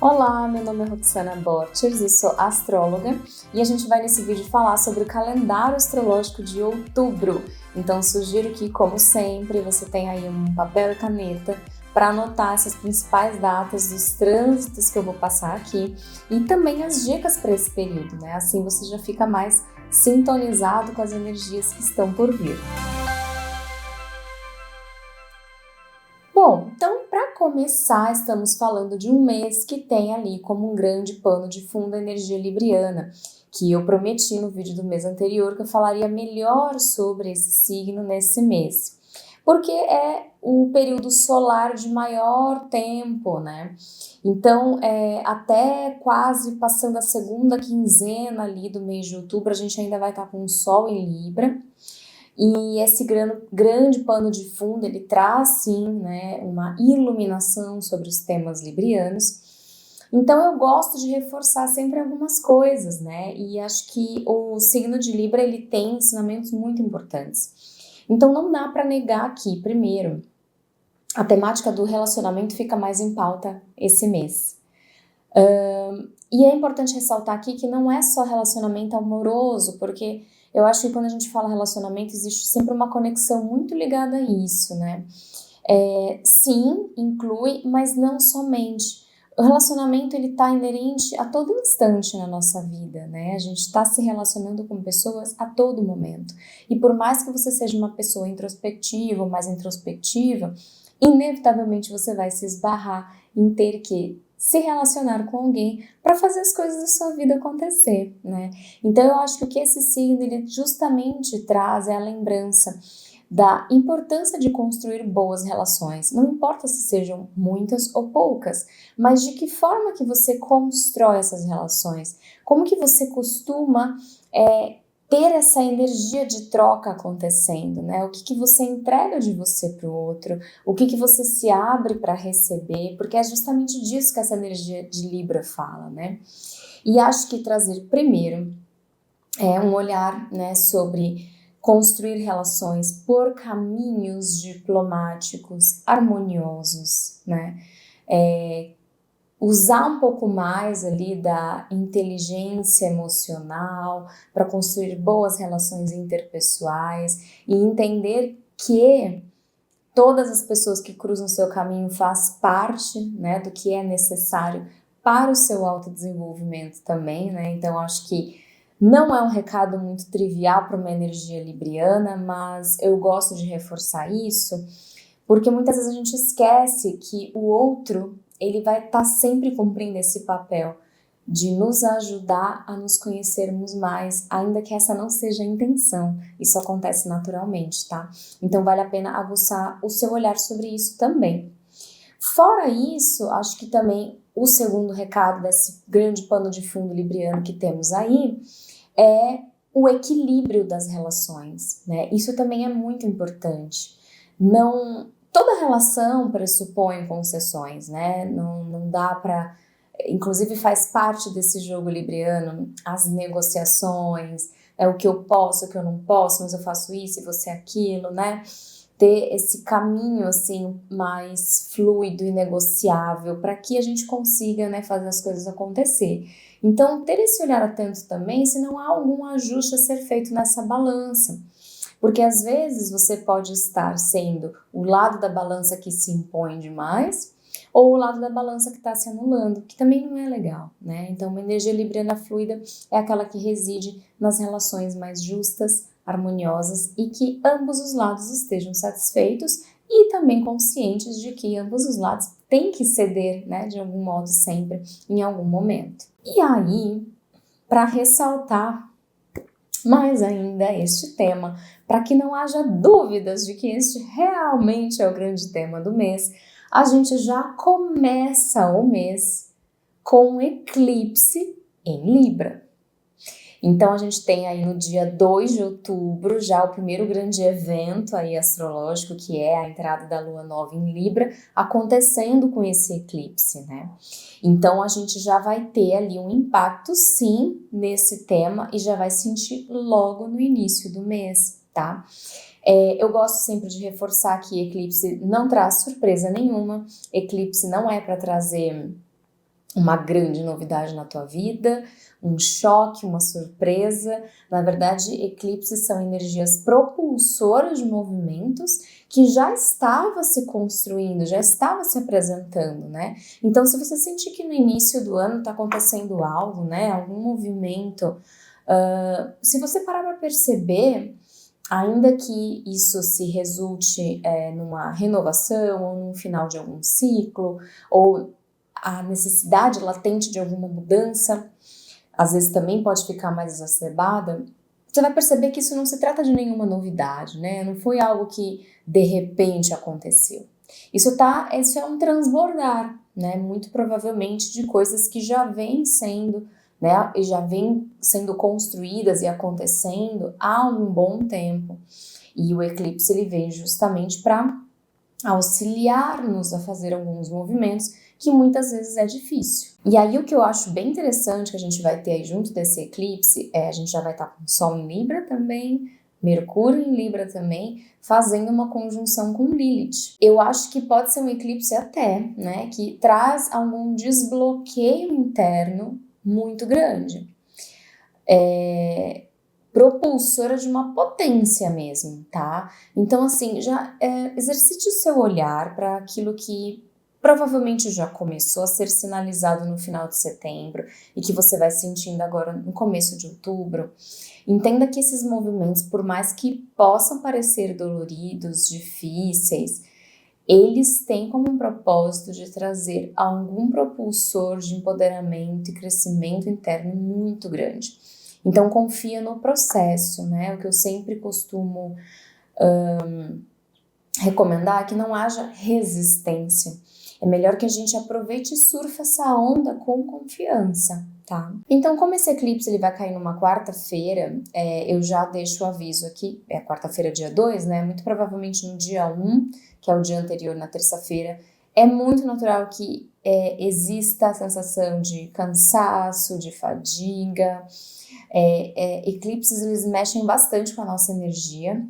Olá, meu nome é Roxana Borchers, eu sou astróloga e a gente vai nesse vídeo falar sobre o calendário astrológico de outubro. Então sugiro que, como sempre, você tenha aí um papel e caneta para anotar essas principais datas dos trânsitos que eu vou passar aqui e também as dicas para esse período, né? Assim você já fica mais sintonizado com as energias que estão por vir. Bom, então para começar, estamos falando de um mês que tem ali como um grande pano de fundo a energia libriana, que eu prometi no vídeo do mês anterior que eu falaria melhor sobre esse signo nesse mês, porque é o período solar de maior tempo, né? Então, até quase passando a segunda quinzena ali do mês de outubro, a gente ainda vai estar com o Sol em Libra. E esse grande pano de fundo, ele traz sim, né, uma iluminação sobre os temas librianos. Então eu gosto de reforçar sempre algumas coisas, né, e acho que o signo de Libra, ele tem ensinamentos muito importantes. Então não dá para negar aqui, primeiro, a temática do relacionamento fica mais em pauta esse mês. E é importante ressaltar aqui que não é só relacionamento amoroso, porque eu acho que quando a gente fala relacionamento, existe sempre uma conexão muito ligada a isso, né? Sim, inclui, mas não somente. O relacionamento, ele tá inerente a todo instante na nossa vida, né? A gente está se relacionando com pessoas a todo momento. E por mais que você seja uma pessoa introspectiva ou mais introspectiva, inevitavelmente você vai se esbarrar em ter que se relacionar com alguém para fazer as coisas da sua vida acontecer, né? Então eu acho que o que esse signo ele justamente traz é a lembrança da importância de construir boas relações. Não importa se sejam muitas ou poucas, mas de que forma que você constrói essas relações, como que você costuma ter essa energia de troca acontecendo, né? O que você entrega de você para o outro, o que você se abre para receber, porque é justamente disso que essa energia de Libra fala, né? E acho que trazer primeiro um olhar, né, sobre construir relações por caminhos diplomáticos harmoniosos, né? Usar um pouco mais ali da inteligência emocional para construir boas relações interpessoais e entender que todas as pessoas que cruzam seu caminho faz parte, né, do que é necessário para o seu autodesenvolvimento também, né? Então acho que não é um recado muito trivial para uma energia libriana, mas eu gosto de reforçar isso, porque muitas vezes a gente esquece que o outro ele vai estar sempre cumprindo esse papel de nos ajudar a nos conhecermos mais, ainda que essa não seja a intenção. Isso acontece naturalmente, tá? Então vale a pena aguçar o seu olhar sobre isso também. Fora isso, acho que também o segundo recado desse grande pano de fundo libriano que temos aí é o equilíbrio das relações, né? Isso também é muito importante. Toda relação pressupõe concessões, né? Não dá para... Inclusive faz parte desse jogo libriano as negociações, o que eu posso, o que eu não posso, mas eu faço isso e você aquilo, né? Ter esse caminho assim mais fluido e negociável para que a gente consiga, né, fazer as coisas acontecer. Então, ter esse olhar atento também se não há algum ajuste a ser feito nessa balança. Porque às vezes você pode estar sendo o lado da balança que se impõe demais ou o lado da balança que está se anulando, que também não é legal, né? Então, uma energia libriana fluida é aquela que reside nas relações mais justas, harmoniosas e que ambos os lados estejam satisfeitos e também conscientes de que ambos os lados têm que ceder, né, de algum modo sempre, em algum momento. E aí, para ressaltar mais ainda este tema, para que não haja dúvidas de que este realmente é o grande tema do mês, a gente já começa o mês com um eclipse em Libra. Então a gente tem aí no dia 2 de outubro já o primeiro grande evento aí astrológico, que é a entrada da lua nova em Libra, acontecendo com esse eclipse, né? Então a gente já vai ter ali um impacto sim nesse tema e já vai sentir logo no início do mês, tá? Eu gosto sempre de reforçar que eclipse não traz surpresa nenhuma, eclipse não é para trazer uma grande novidade na tua vida, um choque, uma surpresa. Na verdade, eclipses são energias propulsoras de movimentos que já estava se construindo, já estava se apresentando, né? Então, se você sentir que no início do ano está acontecendo algo, né, algum movimento, se você parar para perceber, ainda que isso se resulte numa renovação ou num final de algum ciclo, ou a necessidade latente de alguma mudança, às vezes também pode ficar mais exacerbada, você vai perceber que isso não se trata de nenhuma novidade, né? Não foi algo que de repente aconteceu. Isso é um transbordar, né? Muito provavelmente de coisas que já vêm sendo, né? E já vêm sendo construídas e acontecendo há um bom tempo. E o eclipse ele vem justamente para auxiliar-nos a fazer alguns movimentos que muitas vezes é difícil. E aí o que eu acho bem interessante que a gente vai ter aí junto desse eclipse a gente já vai estar com o Sol em Libra também, Mercúrio em Libra também, fazendo uma conjunção com Lilith. Eu acho que pode ser um eclipse até, né, que traz algum desbloqueio interno muito grande. Propulsora de uma potência mesmo, tá? Então, assim, já exercite o seu olhar para aquilo que provavelmente já começou a ser sinalizado no final de setembro e que você vai sentindo agora no começo de outubro. Entenda que esses movimentos, por mais que possam parecer doloridos, difíceis, eles têm como um propósito de trazer algum propulsor de empoderamento e crescimento interno muito grande. Então, confia no processo, né? O que eu sempre costumo recomendar é que não haja resistência. É melhor que a gente aproveite e surfe essa onda com confiança, tá? Então, como esse eclipse ele vai cair numa quarta-feira, eu já deixo o aviso aqui, é quarta-feira, dia 2, né? Muito provavelmente no dia 1, que é o dia anterior, na terça-feira, é muito natural que exista a sensação de cansaço, de fadiga. Eclipses, eles mexem bastante com a nossa energia.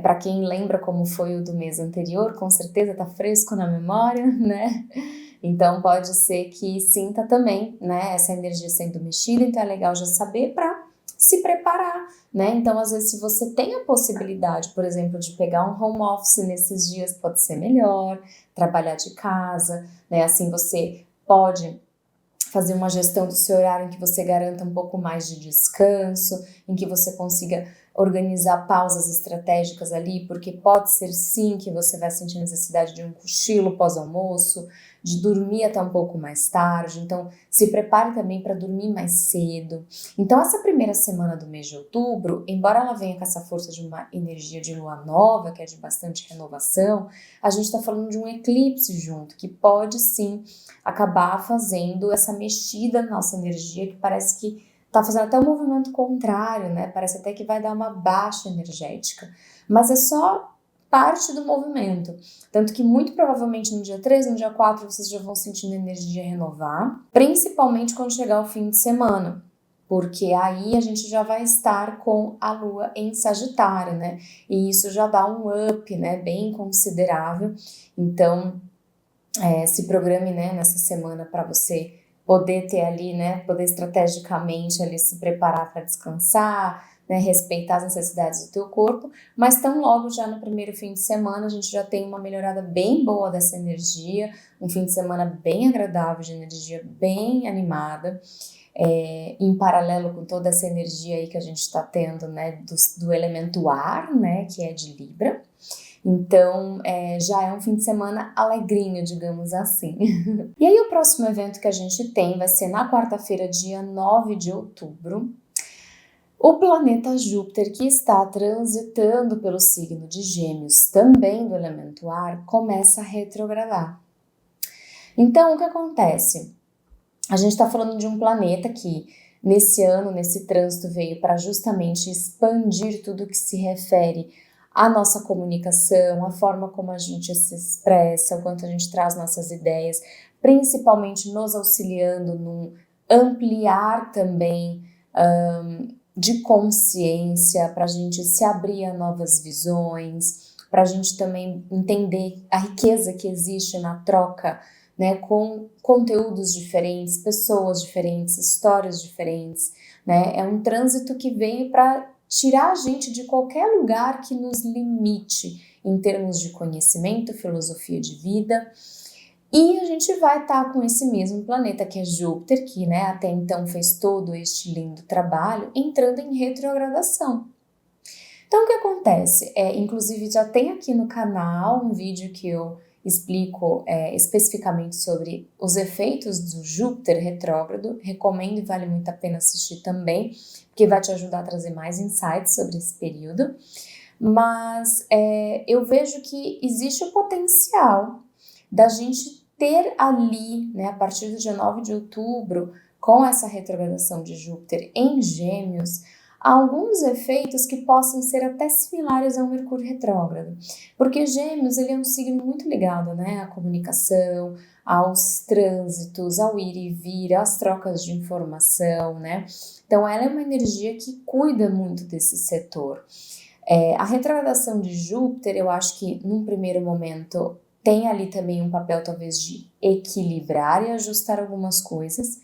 Para quem lembra como foi o do mês anterior, com certeza tá fresco na memória, né? Então pode ser que sinta também, né, essa energia sendo mexida, então é legal já saber para se preparar, né? Então às vezes se você tem a possibilidade, por exemplo, de pegar um home office nesses dias, pode ser melhor, trabalhar de casa, né? Assim você pode fazer uma gestão do seu horário em que você garanta um pouco mais de descanso, em que você consiga organizar pausas estratégicas ali, porque pode ser sim que você vai sentir necessidade de um cochilo pós-almoço, de dormir até um pouco mais tarde, então se prepare também para dormir mais cedo. Então essa primeira semana do mês de outubro, embora ela venha com essa força de uma energia de lua nova, que é de bastante renovação, a gente está falando de um eclipse junto, que pode sim acabar fazendo essa mexida na nossa energia, que parece que tá fazendo até um movimento contrário, né? Parece até que vai dar uma baixa energética. Mas é só parte do movimento. Tanto que muito provavelmente no dia 3, no dia 4, vocês já vão sentindo a energia renovar. Principalmente quando chegar o fim de semana. Porque aí a gente já vai estar com a lua em Sagitário, né? E isso já dá um up, né? Bem considerável. Então, se programe, né, nessa semana para você poder ter ali, né, poder estrategicamente ali se preparar para descansar, né, respeitar as necessidades do teu corpo, mas tão logo já no primeiro fim de semana a gente já tem uma melhorada bem boa dessa energia, um fim de semana bem agradável, de energia bem animada, em paralelo com toda essa energia aí que a gente está tendo, né, do elemento ar, né, que é de Libra. Então, já é um fim de semana alegrinho, digamos assim. E aí, o próximo evento que a gente tem vai ser na quarta-feira, dia 9 de outubro. O planeta Júpiter, que está transitando pelo signo de Gêmeos, também do elemento ar, começa a retrogradar. Então, o que acontece? A gente está falando de um planeta que, nesse ano, nesse trânsito, veio para justamente expandir tudo que se refere à nossa comunicação, a forma como a gente se expressa, o quanto a gente traz nossas ideias, principalmente nos auxiliando num ampliar também de consciência, para a gente se abrir a novas visões, para a gente também entender a riqueza que existe na troca, né, com conteúdos diferentes, pessoas diferentes, histórias diferentes, né? É um trânsito que veio para tirar a gente de qualquer lugar que nos limite em termos de conhecimento, filosofia de vida. E a gente vai estar com esse mesmo planeta que é Júpiter, que, né, até então fez todo este lindo trabalho, entrando em retrogradação. Então o que acontece? Inclusive já tem aqui no canal um vídeo que eu explico especificamente sobre os efeitos do Júpiter retrógrado. Recomendo e vale muito a pena assistir também, porque vai te ajudar a trazer mais insights sobre esse período. Mas eu vejo que existe o potencial da gente ter ali, né, a partir do dia 9 de outubro, com essa retrogradação de Júpiter em Gêmeos, alguns efeitos que possam ser até similares ao Mercúrio retrógrado. Porque Gêmeos, ele é um signo muito ligado, né, à comunicação, aos trânsitos, ao ir e vir, às trocas de informação, né? Então, ela é uma energia que cuida muito desse setor. A retrogradação de Júpiter, eu acho que num primeiro momento tem ali também um papel talvez de equilibrar e ajustar algumas coisas,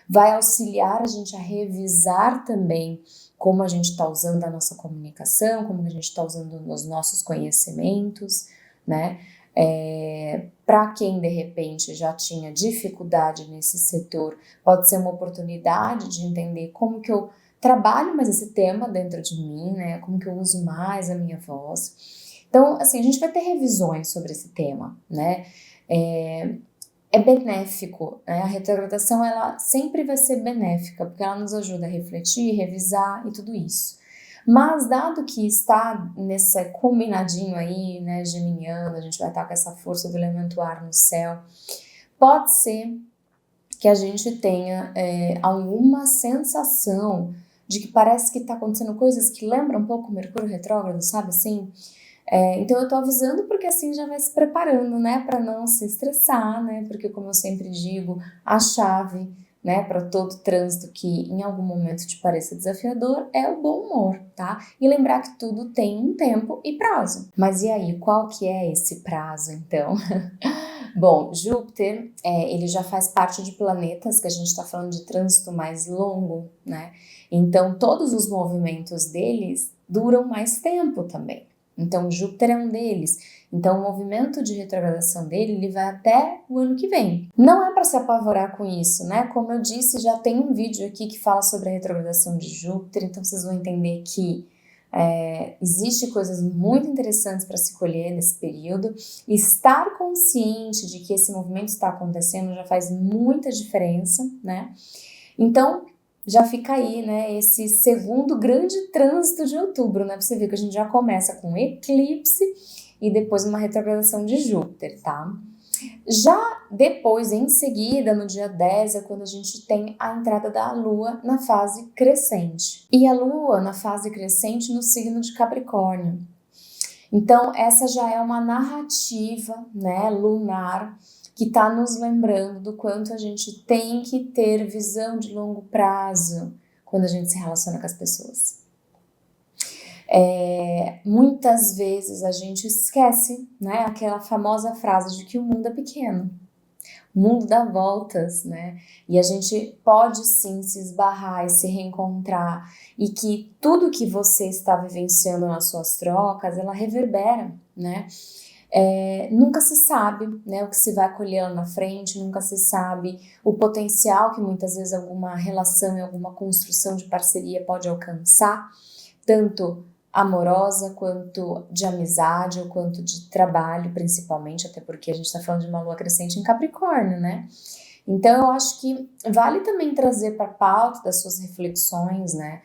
vai auxiliar a gente a revisar também como a gente está usando a nossa comunicação, como a gente está usando os nossos conhecimentos, né? Para quem de repente já tinha dificuldade nesse setor, pode ser uma oportunidade de entender como que eu trabalho mais esse tema dentro de mim, né? Como que eu uso mais a minha voz. Então, assim, a gente vai ter revisões sobre esse tema, né? É benéfico, né? A retrogradação, ela sempre vai ser benéfica, porque ela nos ajuda a refletir, revisar e tudo isso. Mas, dado que está nesse combinadinho aí, né, geminiano, a gente vai estar com essa força do elemento ar no céu, pode ser que a gente tenha alguma sensação de que parece que está acontecendo coisas que lembram um pouco o Mercúrio retrógrado, sabe assim? Então eu tô avisando porque assim já vai se preparando, né, para não se estressar, né, porque como eu sempre digo, a chave, né, para todo trânsito que em algum momento te pareça desafiador é o bom humor, tá? E lembrar que tudo tem um tempo e prazo. Mas e aí, qual que é esse prazo, então? Bom, Júpiter, ele já faz parte de planetas que a gente está falando de trânsito mais longo, né? Então todos os movimentos deles duram mais tempo também. Então, Júpiter é um deles. Então, o movimento de retrogradação dele, ele vai até o ano que vem. Não é para se apavorar com isso, né? Como eu disse, já tem um vídeo aqui que fala sobre a retrogradação de Júpiter, então vocês vão entender que existe coisas muito interessantes para se colher nesse período. Estar consciente de que esse movimento está acontecendo já faz muita diferença, né? Então, já fica aí, né, esse segundo grande trânsito de outubro, né, pra você ver que a gente já começa com eclipse e depois uma retrogradação de Júpiter, tá? Já depois, em seguida, no dia 10, é quando a gente tem a entrada da Lua na fase crescente. E a Lua na fase crescente no signo de Capricórnio. Então, essa já é uma narrativa, né, lunar, que está nos lembrando do quanto a gente tem que ter visão de longo prazo quando a gente se relaciona com as pessoas. Muitas vezes a gente esquece, né, aquela famosa frase de que o mundo é pequeno, o mundo dá voltas, né, e a gente pode sim se esbarrar e se reencontrar, e que tudo que você está vivenciando nas suas trocas, ela reverbera, né. Nunca se sabe, né, o que se vai colher lá na frente, nunca se sabe o potencial que muitas vezes alguma relação e alguma construção de parceria pode alcançar, tanto amorosa, quanto de amizade, ou quanto de trabalho, principalmente, até porque a gente está falando de uma lua crescente em Capricórnio, né? Então eu acho que vale também trazer para a pauta das suas reflexões, né,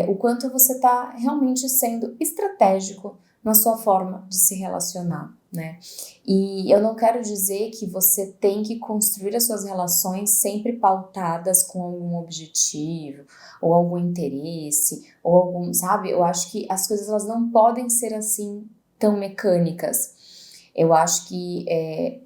o quanto você está realmente sendo estratégico na sua forma de se relacionar, né? E eu não quero dizer que você tem que construir as suas relações sempre pautadas com algum objetivo, ou algum interesse, ou algum, sabe? Eu acho que as coisas elas não podem ser assim tão mecânicas. Eu acho que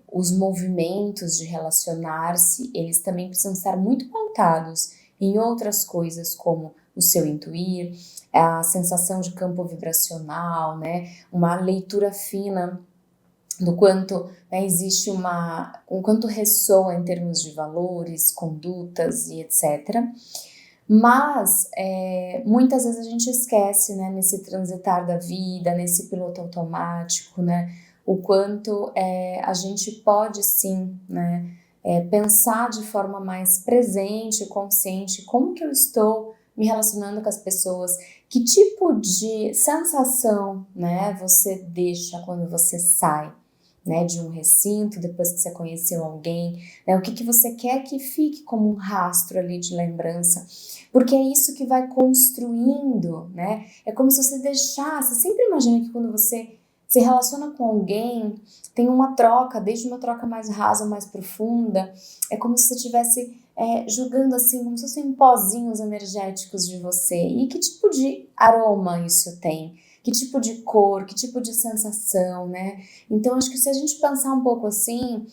os movimentos de relacionar-se, eles também precisam estar muito pautados em outras coisas, como o seu intuir, a sensação de campo vibracional, né? Uma leitura fina do quanto, né, existe o quanto ressoa em termos de valores, condutas e etc. Mas muitas vezes a gente esquece, né, nesse transitar da vida, nesse piloto automático, né, o quanto a gente pode sim, né, pensar de forma mais presente, consciente, como que eu estou me relacionando com as pessoas, que tipo de sensação, né, você deixa quando você sai, né, de um recinto, depois que você conheceu alguém, né, o que você quer que fique como um rastro ali de lembrança, porque é isso que vai construindo, né, é como se você deixasse, sempre imagina que quando você se relaciona com alguém, tem uma troca, desde uma troca mais rasa ou mais profunda, é como se você estivesse jogando assim, como se fossem pozinhos energéticos de você, e que tipo de aroma isso tem? Que tipo de cor, que tipo de sensação, né? Então, acho que se a gente pensar um pouco assim,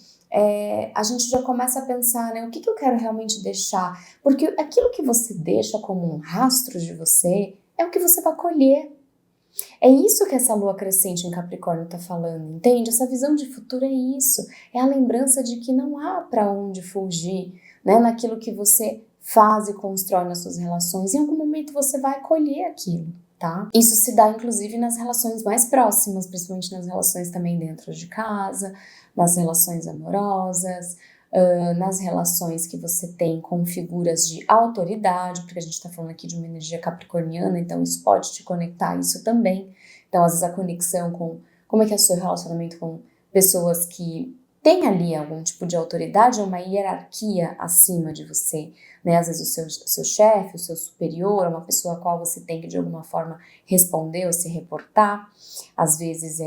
a gente já começa a pensar, né? O que eu quero realmente deixar? Porque aquilo que você deixa como um rastro de você é o que você vai colher. É isso que essa lua crescente em Capricórnio está falando, entende? Essa visão de futuro é isso. É a lembrança de que não há para onde fugir, né? Naquilo que você faz e constrói nas suas relações. Em algum momento você vai colher aquilo. Tá? Isso se dá inclusive nas relações mais próximas, principalmente nas relações também dentro de casa, nas relações amorosas, nas relações que você tem com figuras de autoridade, porque a gente está falando aqui de uma energia capricorniana, então isso pode te conectar a isso também. Então, às vezes a conexão com como é que é o seu relacionamento com pessoas que têm ali algum tipo de autoridade, uma hierarquia acima de você, né? Às vezes o seu chefe, o seu superior, uma pessoa a qual você tem que de alguma forma responder ou se reportar. Às vezes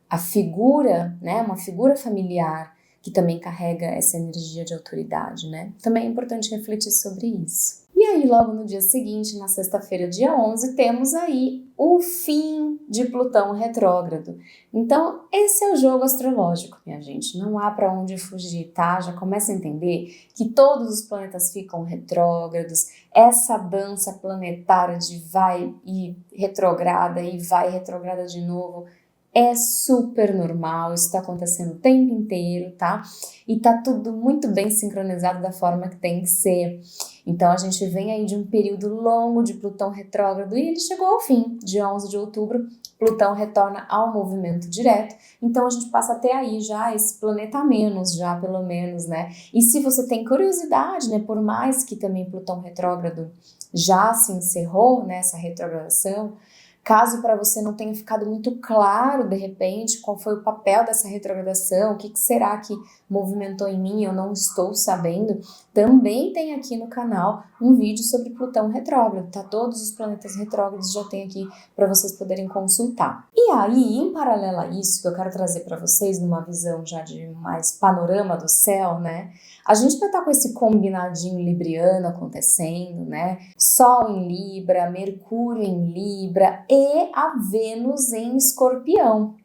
a figura, né? Uma figura familiar que também carrega essa energia de autoridade, né? Também é importante refletir sobre isso. E aí, logo no dia seguinte, na sexta-feira, dia 11, temos aí o fim de Plutão retrógrado. Então, esse é o jogo astrológico, minha gente. Não há para onde fugir, tá? Já começa a entender que todos os planetas ficam retrógrados. Essa dança planetária de vai e retrograda e vai retrograda de novo é super normal, isso está acontecendo o tempo inteiro, tá? E tá tudo muito bem sincronizado da forma que tem que ser. Então a gente vem aí de um período longo de Plutão retrógrado e ele chegou ao fim, dia 11 de outubro, Plutão retorna ao movimento direto, então a gente passa até aí já esse planeta a menos, já pelo menos, né? E se você tem curiosidade, né, por mais que também Plutão retrógrado já se encerrou, né, essa retrogradação, caso para você não tenha ficado muito claro, de repente, qual foi o papel dessa retrogradação, o que será que movimentou em mim, eu não estou sabendo, também tem aqui no canal um vídeo sobre Plutão retrógrado, tá? Todos os planetas retrógrados já tem aqui para vocês poderem consultar. E aí, em paralelo a isso, que eu quero trazer para vocês numa visão já de mais panorama do céu, né? A gente vai estar com esse combinadinho libriano acontecendo, né? Sol em Libra, Mercúrio em Libra e a Vênus em Escorpião.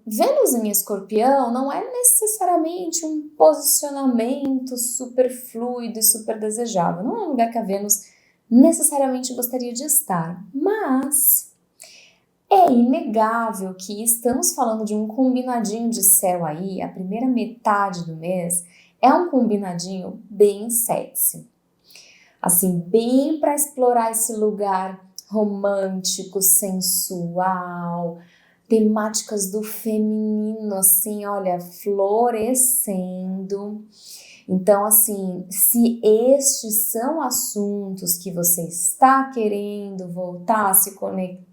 Vênus em Escorpião não é necessariamente um posicionamento super fluido e super desejável. Não é um lugar que a Vênus necessariamente gostaria de estar, mas é inegável que estamos falando de um combinadinho de céu aí, a primeira metade do mês é um combinadinho bem sexy. Assim, bem para explorar esse lugar romântico, sensual, temáticas do feminino, assim, olha, florescendo. Então, assim, se estes são assuntos que você está querendo voltar a se conectar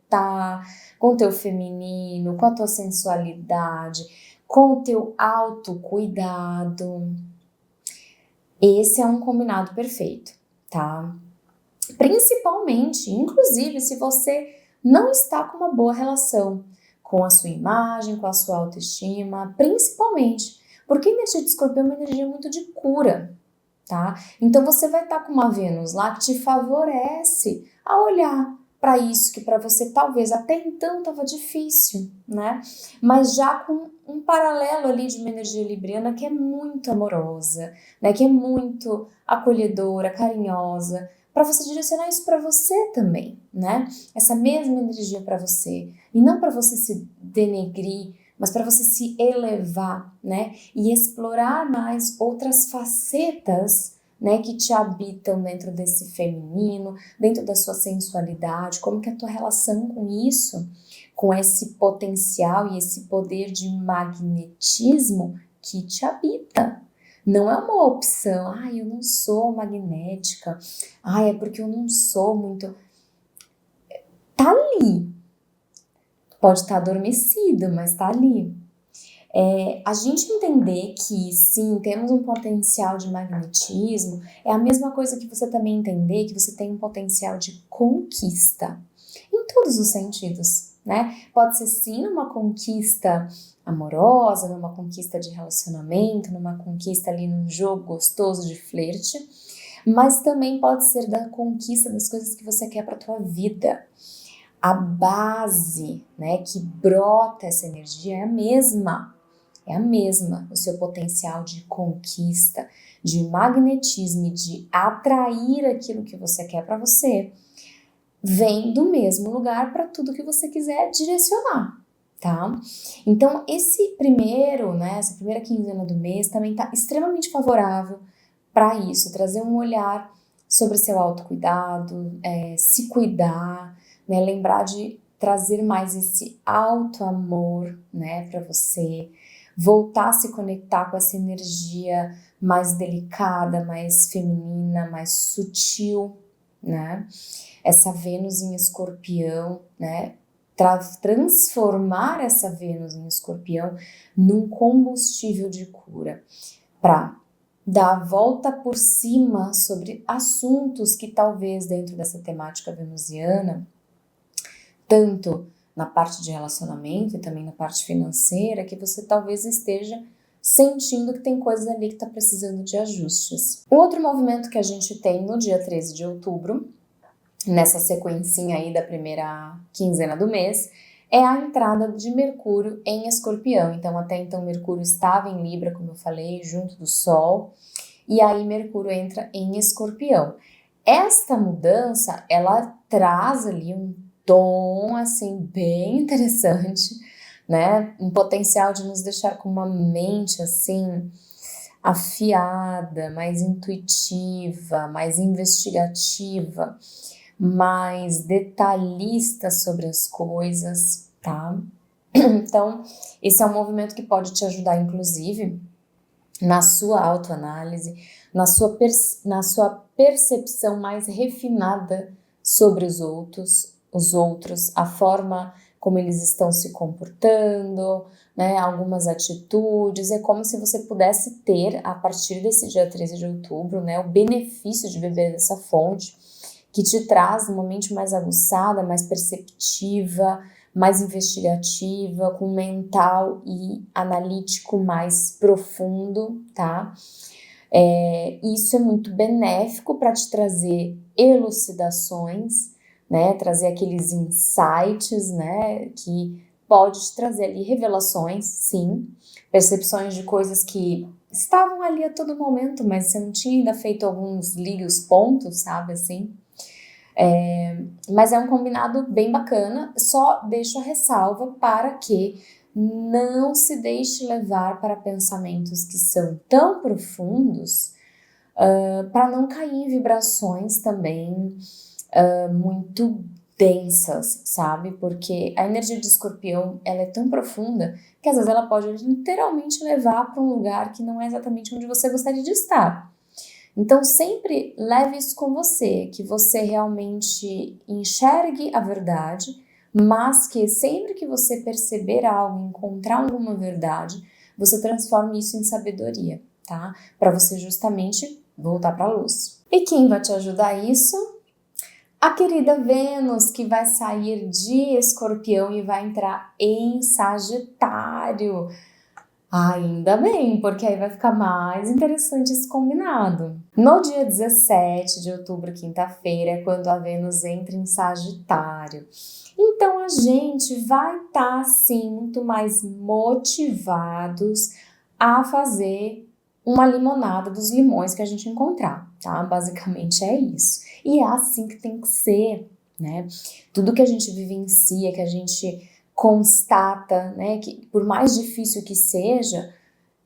com o teu feminino, com a tua sensualidade, com o teu autocuidado, esse é um combinado perfeito, tá? Principalmente, inclusive, se você não está com uma boa relação com a sua imagem, com a sua autoestima, principalmente, porque a energia de Escorpião é uma energia muito de cura, tá? Então você vai estar com uma Vênus lá que te favorece a olhar para isso que para você talvez até então estava difícil, né? Mas já com um paralelo ali de uma energia libriana que é muito amorosa, né? Que é muito acolhedora, carinhosa, para você direcionar isso para você também, né? Essa mesma energia para você e não para você se denegrir, mas para você se elevar, né? E explorar mais outras facetas, né, que te habitam dentro desse feminino, dentro da sua sensualidade, como que é a tua relação com isso, com esse potencial e esse poder de magnetismo que te habita. Não é uma opção, eu não sou magnética, é porque eu não sou muito... Tá ali, pode estar adormecido, mas tá ali. A gente entender que sim, temos um potencial de magnetismo, é a mesma coisa que você também entender que você tem um potencial de conquista, em todos os sentidos, né? Pode ser sim numa conquista amorosa, numa conquista de relacionamento, numa conquista ali num jogo gostoso de flerte, mas também pode ser da conquista das coisas que você quer para tua vida. A base, né, que brota essa energia é a mesma. É a mesma, o seu potencial de conquista, de magnetismo e de atrair aquilo que você quer para você, vem do mesmo lugar para tudo que você quiser direcionar, tá? Então, essa primeira quinzena do mês também está extremamente favorável para isso, trazer um olhar sobre seu autocuidado, se cuidar, né? Lembrar de trazer mais esse auto-amor, né, para você, voltar a se conectar com essa energia mais delicada, mais feminina, mais sutil, né? Essa Vênus em Escorpião, né? Transformar essa Vênus em Escorpião num combustível de cura, para dar a volta por cima sobre assuntos que talvez dentro dessa temática venusiana, tanto na parte de relacionamento e também na parte financeira, que você talvez esteja sentindo que tem coisas ali que está precisando de ajustes. O outro movimento que a gente tem no dia 13 de outubro, nessa sequencinha aí da primeira quinzena do mês, é a entrada de Mercúrio em Escorpião. Então, até então, Mercúrio estava em Libra, como eu falei, junto do Sol, e aí Mercúrio entra em Escorpião. Esta mudança, ela traz ali um tom, assim, bem interessante, né? Um potencial de nos deixar com uma mente, assim, afiada, mais intuitiva, mais investigativa, mais detalhista sobre as coisas, tá? Então, esse é um movimento que pode te ajudar, inclusive, na sua autoanálise, na sua percepção mais refinada sobre os outros, a forma como eles estão se comportando, né, algumas atitudes. É como se você pudesse ter, a partir desse dia 13 de outubro, né, o benefício de beber dessa fonte, que te traz uma mente mais aguçada, mais perceptiva, mais investigativa, com mental e analítico mais profundo, tá? Isso é muito benéfico para te trazer elucidações, né? Trazer aqueles insights, né? Que pode te trazer ali revelações, sim, percepções de coisas que estavam ali a todo momento, mas você não tinha ainda feito alguns ligue pontos, sabe, assim? Mas é um combinado bem bacana, só deixo a ressalva para que não se deixe levar para pensamentos que são tão profundos, para não cair em vibrações também muito densas, sabe? Porque a energia de Escorpião, ela é tão profunda que às vezes ela pode literalmente levar para um lugar que não é exatamente onde você gostaria de estar. Então, sempre leve isso com você, que você realmente enxergue a verdade, mas que sempre que você perceber algo, encontrar alguma verdade, você transforme isso em sabedoria, tá? Para você justamente voltar para a luz. E quem vai te ajudar a isso? A querida Vênus, que vai sair de Escorpião e vai entrar em Sagitário. Ainda bem, porque aí vai ficar mais interessante esse combinado. No dia 17 de outubro, quinta-feira, é quando a Vênus entra em Sagitário. Então a gente vai estar, sim, muito mais motivados a fazer uma limonada dos limões que a gente encontrar, tá? Basicamente é isso. E é assim que tem que ser, né? Tudo que a gente vivencia, que a gente constata, né, que por mais difícil que seja,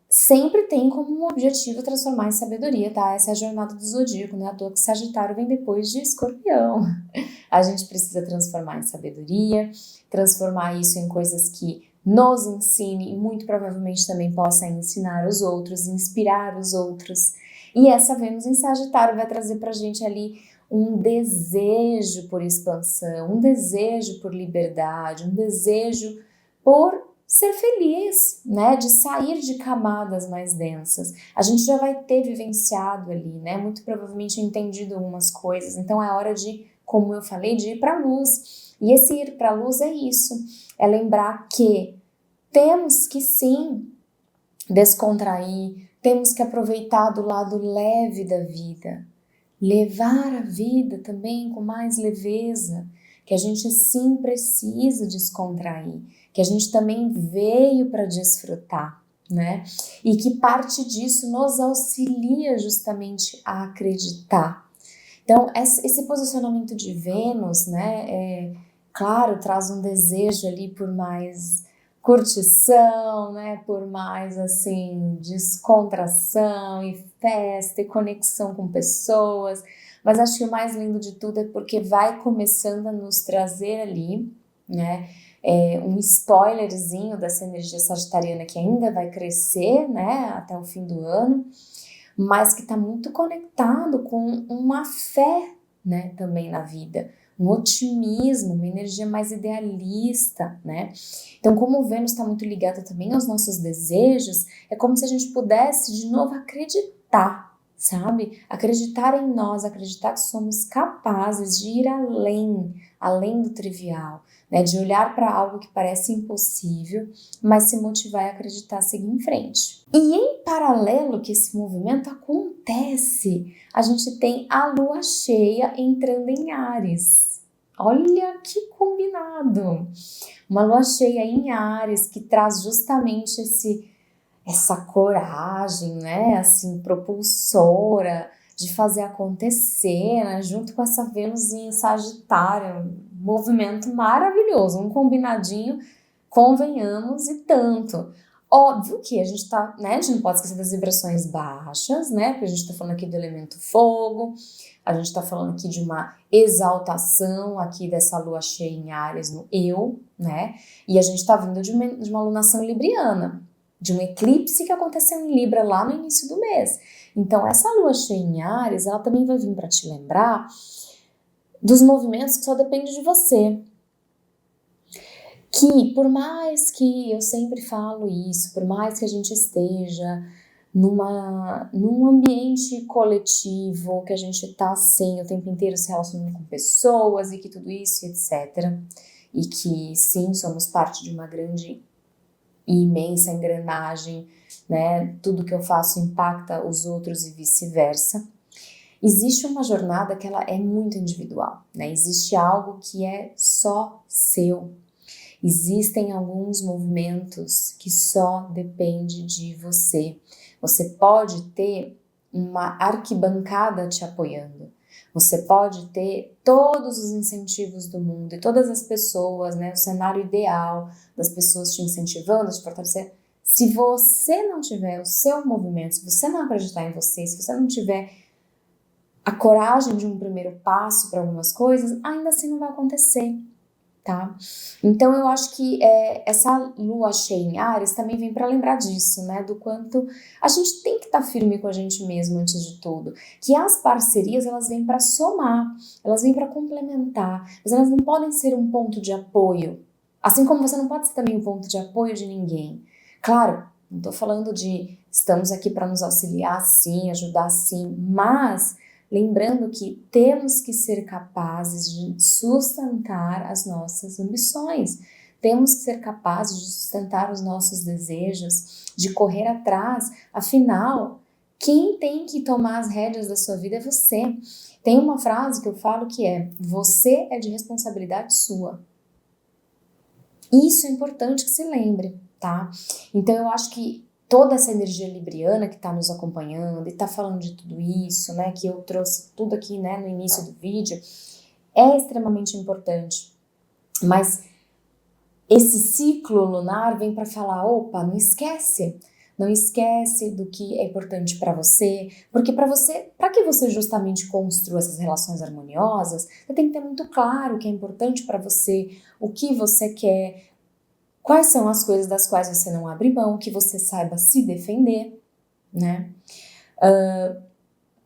sempre tem como um objetivo transformar em sabedoria, tá? Essa é a jornada do zodíaco, não é à toa que Sagitário vem depois de Escorpião. A gente precisa transformar em sabedoria, transformar isso em coisas que nos ensine e muito provavelmente também possa ensinar os outros, inspirar os outros. E essa Vênus em Sagitário vai trazer pra gente ali um desejo por expansão, um desejo por liberdade, um desejo por ser feliz, né, de sair de camadas mais densas. A gente já vai ter vivenciado ali, né, muito provavelmente entendido algumas coisas, então é hora de, como eu falei, de ir para a luz. E esse ir para a luz é isso, é lembrar que temos que sim descontrair, temos que aproveitar do lado leve da vida, levar a vida também com mais leveza, que a gente sim precisa descontrair, que a gente também veio para desfrutar, né? E que parte disso nos auxilia justamente a acreditar. Então, esse posicionamento de Vênus, né, claro, traz um desejo ali por mais curtição, né, por mais, assim, descontração e festa e conexão com pessoas, mas acho que o mais lindo de tudo é porque vai começando a nos trazer ali, né, um spoilerzinho dessa energia sagitariana que ainda vai crescer, né, até o fim do ano, mas que está muito conectado com uma fé, né, também na vida, um otimismo, uma energia mais idealista, né? Então, como o Vênus está muito ligado também aos nossos desejos, é como se a gente pudesse de novo acreditar, sabe? Acreditar em nós, acreditar que somos capazes de ir além do trivial, né? De olhar para algo que parece impossível, mas se motivar e acreditar a seguir em frente. E em paralelo que esse movimento acontece, a gente tem a lua cheia entrando em Áries. Olha que combinado! Uma lua cheia em Áries que traz justamente essa coragem, né, assim, propulsora de fazer acontecer, né, junto com essa Vênus em Sagitário, um movimento maravilhoso, um combinadinho, convenhamos, e tanto. Óbvio que a gente tá, né, a gente não pode esquecer das vibrações baixas, né, porque a gente tá falando aqui do elemento fogo, a gente tá falando aqui de uma exaltação aqui dessa lua cheia em Áries no eu, né, e a gente tá vindo de uma alunação libriana, de um eclipse que aconteceu em Libra lá no início do mês. Então, essa lua cheia em Áries, ela também vai vir para te lembrar dos movimentos que só depende de você. Que, por mais que eu sempre falo isso, por mais que a gente esteja num ambiente coletivo, que a gente tá assim o tempo inteiro se relacionando com pessoas e que tudo isso, etc. E que sim, somos parte de uma grande e imensa engrenagem, né? Tudo que eu faço impacta os outros e vice-versa. Existe uma jornada que ela é muito individual, né? Existe algo que é só seu. Existem alguns movimentos que só depende de você. Você pode ter uma arquibancada te apoiando. Você pode ter todos os incentivos do mundo e todas as pessoas, né, o cenário ideal das pessoas te incentivando, te fortalecer. Se você não tiver o seu movimento, se você não acreditar em você, se você não tiver a coragem de um primeiro passo para algumas coisas, ainda assim não vai acontecer, tá? Então eu acho que essa lua cheia em Áries também vem para lembrar disso, né? Do quanto a gente tem que estar firme com a gente mesmo antes de tudo. Que as parcerias, elas vêm para somar, elas vêm para complementar, mas elas não podem ser um ponto de apoio. Assim como você não pode ser também um ponto de apoio de ninguém. Claro, não estou falando de estamos aqui para nos auxiliar sim, ajudar sim, mas lembrando que temos que ser capazes de sustentar as nossas ambições, temos que ser capazes de sustentar os nossos desejos, de correr atrás, afinal, quem tem que tomar as rédeas da sua vida é você. Tem uma frase que eu falo que é: você é de responsabilidade sua. Isso é importante que se lembre, tá? Então eu acho que toda essa energia libriana que está nos acompanhando e está falando de tudo isso, né, que eu trouxe tudo aqui, né, no início do vídeo, é extremamente importante. Mas esse ciclo lunar vem para falar, opa, não esquece do que é importante para você, porque para que você justamente construa essas relações harmoniosas, você tem que ter muito claro o que é importante para você, o que você quer, quais são as coisas das quais você não abre mão, que você saiba se defender, né?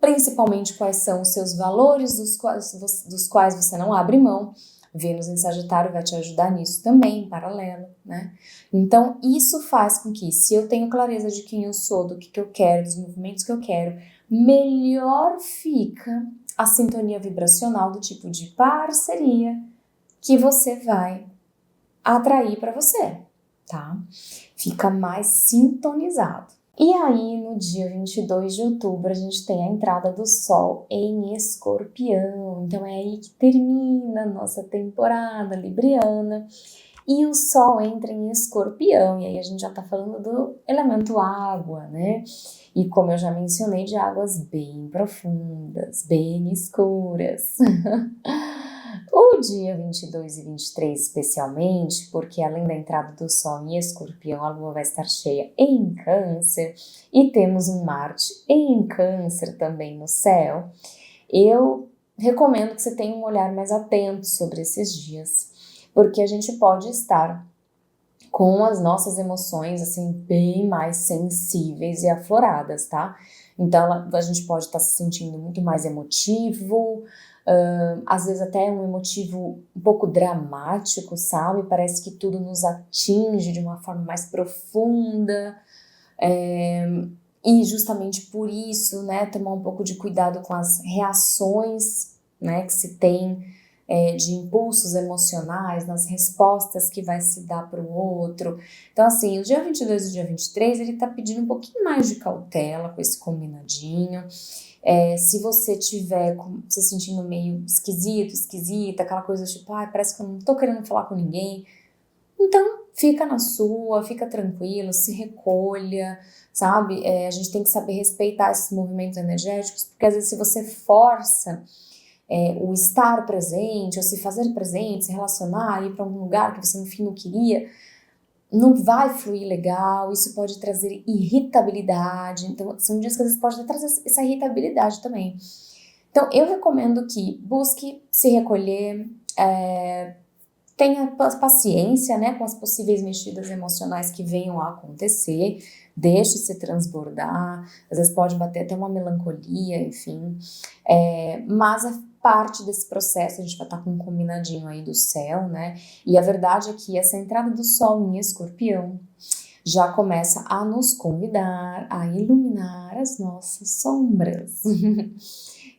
Principalmente quais são os seus valores dos quais você não abre mão. Vênus em Sagitário vai te ajudar nisso também, em paralelo, né? Então, isso faz com que, se eu tenho clareza de quem eu sou, do que eu quero, dos movimentos que eu quero, melhor fica a sintonia vibracional do tipo de parceria que você vai atrair para você, tá? Fica mais sintonizado. E aí, no dia 22 de outubro, a gente tem a entrada do Sol em Escorpião. Então, é aí que termina a nossa temporada libriana. E o Sol entra em Escorpião. E aí, a gente já tá falando do elemento água, né? E como eu já mencionei, de águas bem profundas, bem escuras. O dia 22 e 23 especialmente, porque além da entrada do Sol em Escorpião, a Lua vai estar cheia em Câncer e temos um Marte em Câncer também no céu, eu recomendo que você tenha um olhar mais atento sobre esses dias, porque a gente pode estar com as nossas emoções assim bem mais sensíveis e afloradas, tá? Então a gente pode estar se sentindo muito mais emotivo, às vezes até um emotivo um pouco dramático, sabe? Parece que tudo nos atinge de uma forma mais profunda, e justamente por isso, né, tomar um pouco de cuidado com as reações, né, que se tem de impulsos emocionais, nas respostas que vai se dar para o outro. Então, assim, o dia 22 e o dia 23, ele tá pedindo um pouquinho mais de cautela com esse combinadinho. Se você tiver se sentindo meio esquisita, aquela coisa tipo, parece que eu não tô querendo falar com ninguém, então fica na sua, fica tranquilo, se recolha, sabe? A gente tem que saber respeitar esses movimentos energéticos, porque às vezes se você força o estar presente, ou se fazer presente, se relacionar, ir para algum lugar que você no fim não queria, não vai fluir legal, isso pode trazer irritabilidade, então são dias que às vezes pode trazer essa irritabilidade também. Então eu recomendo que busque se recolher, tenha paciência, né, com as possíveis mexidas emocionais que venham a acontecer, deixe-se transbordar, às vezes pode bater até uma melancolia, enfim, mas a parte desse processo a gente vai estar com um combinadinho aí do céu, né, e a verdade é que essa entrada do Sol em Escorpião já começa a nos convidar a iluminar as nossas sombras.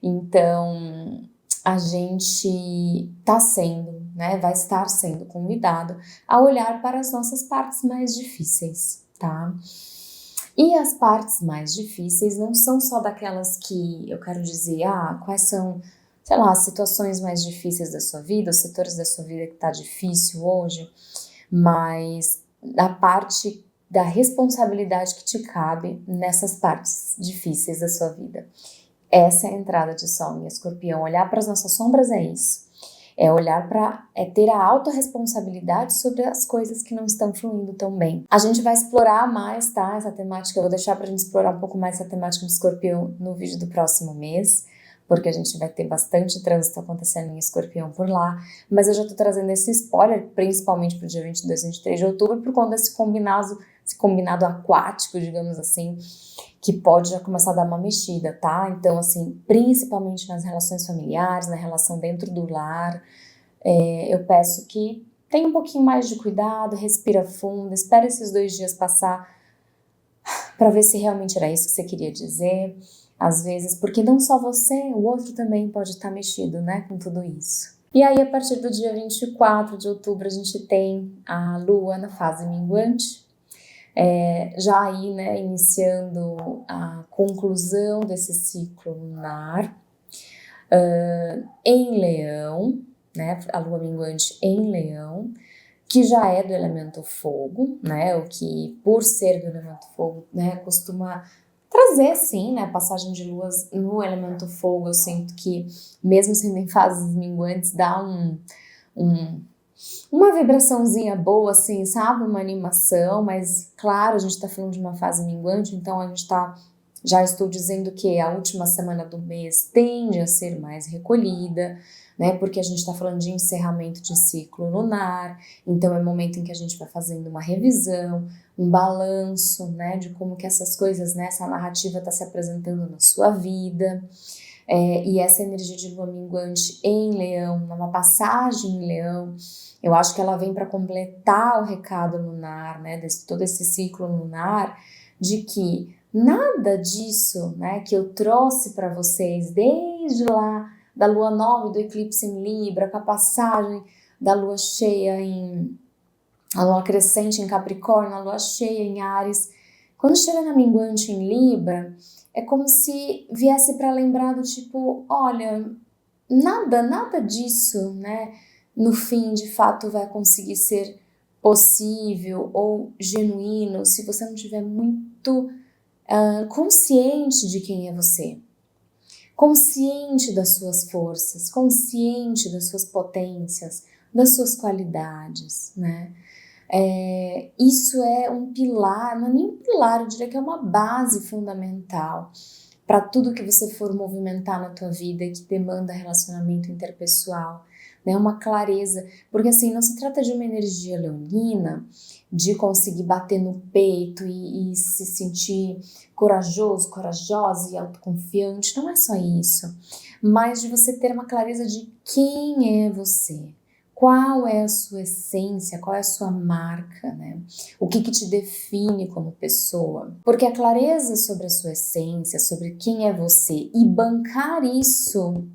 Então, a gente tá sendo, né, vai estar sendo convidado a olhar para as nossas partes mais difíceis, tá? E as partes mais difíceis não são só daquelas que eu quero dizer, quais são, sei lá, as situações mais difíceis da sua vida, os setores da sua vida que tá difícil hoje, mas da parte da responsabilidade que te cabe nessas partes difíceis da sua vida. Essa é a entrada de Sol em Escorpião. Olhar para as nossas sombras é isso. É olhar para ter a autorresponsabilidade sobre as coisas que não estão fluindo tão bem. A gente vai explorar mais, tá? Essa temática, eu vou deixar pra gente explorar um pouco mais essa temática de Escorpião no vídeo do próximo mês, porque a gente vai ter bastante trânsito acontecendo em Escorpião por lá, mas eu já tô trazendo esse spoiler, principalmente pro dia 22 e 23 de outubro, por conta desse combinado aquático, digamos assim, que pode já começar a dar uma mexida, tá? Então, assim, principalmente nas relações familiares, na relação dentro do lar, eu peço que tenha um pouquinho mais de cuidado, respira fundo, espera esses 2 dias passar para ver se realmente era isso que você queria dizer, às vezes, porque não só você, o outro também pode estar mexido, né, com tudo isso. E aí, a partir do dia 24 de outubro, a gente tem a Lua na fase minguante, já aí, né, iniciando a conclusão desse ciclo lunar em Leão, né, a Lua minguante em Leão, que já é do elemento fogo, né, o que por ser do elemento fogo, né, costuma trazer, sim, né, passagem de luas no elemento fogo. Eu sinto que, mesmo sendo em fases minguantes, dá um uma vibraçãozinha boa, assim, sabe? Uma animação, mas claro, a gente tá falando de uma fase minguante, então a gente tá, já estou dizendo que a última semana do mês tende a ser mais recolhida, né? Porque a gente tá falando de encerramento de ciclo lunar, então é o momento em que a gente vai fazendo uma revisão, um balanço, né? De como que essas coisas, né? Essa narrativa tá se apresentando na sua vida. E essa energia de lua minguante em Leão, numa passagem em Leão, eu acho que ela vem para completar o recado lunar, né, todo esse ciclo lunar, de que nada disso, né, que eu trouxe para vocês desde lá da lua nova e do eclipse em Libra, com a passagem da lua cheia a lua crescente em Capricórnio, a lua cheia em Áries, quando chega na minguante em Libra, é como se viesse para lembrar do tipo, olha, nada disso, né, no fim de fato vai conseguir ser possível ou genuíno se você não tiver muito consciente de quem é você, consciente das suas forças, consciente das suas potências, das suas qualidades, né? Isso é um pilar, não é nem um pilar, eu diria que é uma base fundamental para tudo que você for movimentar na tua vida que demanda relacionamento interpessoal, né? Uma clareza, porque assim, não se trata de uma energia leonina, de conseguir bater no peito e se sentir corajoso, corajosa e autoconfiante, não é só isso, mas de você ter uma clareza de quem é você. Qual é a sua essência, qual é a sua marca, né? O que te define como pessoa? Porque a clareza sobre a sua essência, sobre quem é você e bancar isso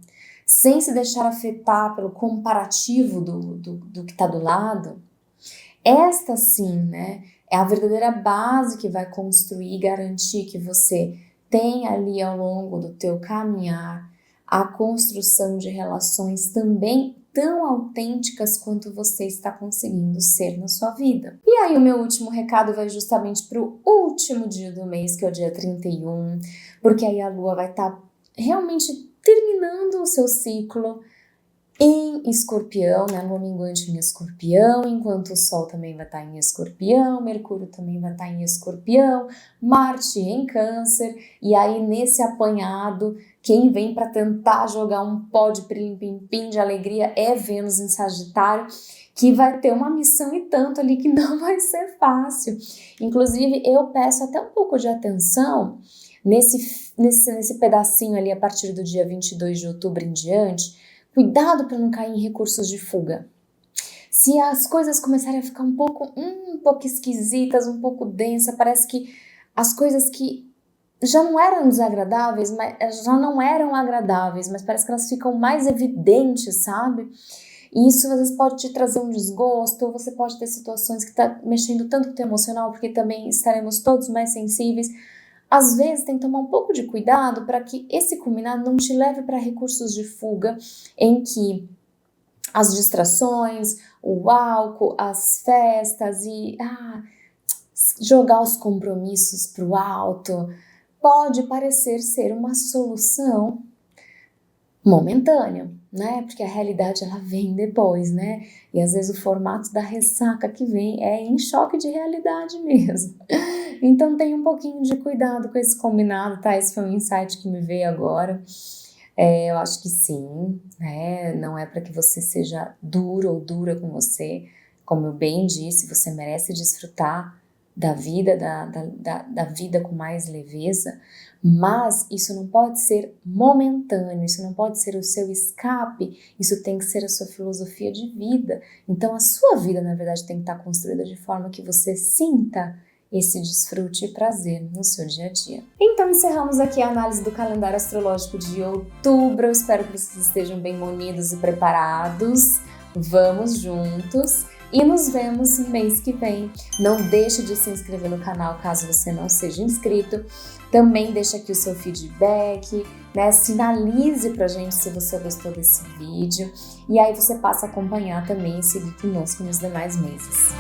sem se deixar afetar pelo comparativo do que está do lado, esta sim, né, é a verdadeira base que vai construir e garantir que você tenha ali ao longo do teu caminhar a construção de relações também tão autênticas quanto você está conseguindo ser na sua vida. E aí o meu último recado vai justamente para o último dia do mês, que é o dia 31, porque aí a Lua vai estar realmente terminando o seu ciclo em Escorpião, né? Lua minguante em Escorpião, enquanto o Sol também vai estar em Escorpião, Mercúrio também vai estar em Escorpião, Marte em Câncer, e aí nesse apanhado, quem vem para tentar jogar um pó de pirim-pim-pim de alegria é Vênus em Sagitário, que vai ter uma missão e tanto ali que não vai ser fácil. Inclusive, eu peço até um pouco de atenção nesse pedacinho ali a partir do dia 22 de outubro em diante. Cuidado para não cair em recursos de fuga. Se as coisas começarem a ficar um pouco esquisitas, um pouco densa, parece que as coisas que já não eram desagradáveis, mas já não eram agradáveis, mas parece que elas ficam mais evidentes, sabe? E isso às vezes pode te trazer um desgosto, ou você pode ter situações que tá mexendo tanto com o teu emocional, porque também estaremos todos mais sensíveis. Às vezes tem que tomar um pouco de cuidado para que esse combinado não te leve para recursos de fuga em que as distrações, o álcool, as festas e jogar os compromissos para o alto pode parecer ser uma solução momentânea, né? Porque a realidade ela vem depois, né? E às vezes o formato da ressaca que vem é em choque de realidade mesmo. Então tenha um pouquinho de cuidado com esse combinado, tá? Esse foi um insight que me veio agora. Eu acho que sim, né? Não é para que você seja duro ou dura com você. Como eu bem disse, você merece desfrutar da vida, da vida com mais leveza, mas isso não pode ser momentâneo, isso não pode ser o seu escape, isso tem que ser a sua filosofia de vida. Então a sua vida, na verdade, tem que estar construída de forma que você sinta esse desfrute e prazer no seu dia a dia. Então encerramos aqui a análise do calendário astrológico de outubro. Eu espero que vocês estejam bem munidos e preparados. Vamos juntos e nos vemos no mês que vem. Não deixe de se inscrever no canal caso você não seja inscrito. Também deixa aqui o seu feedback, né? Sinalize pra gente se você gostou desse vídeo. E aí você passa a acompanhar também e seguir conosco nos demais meses.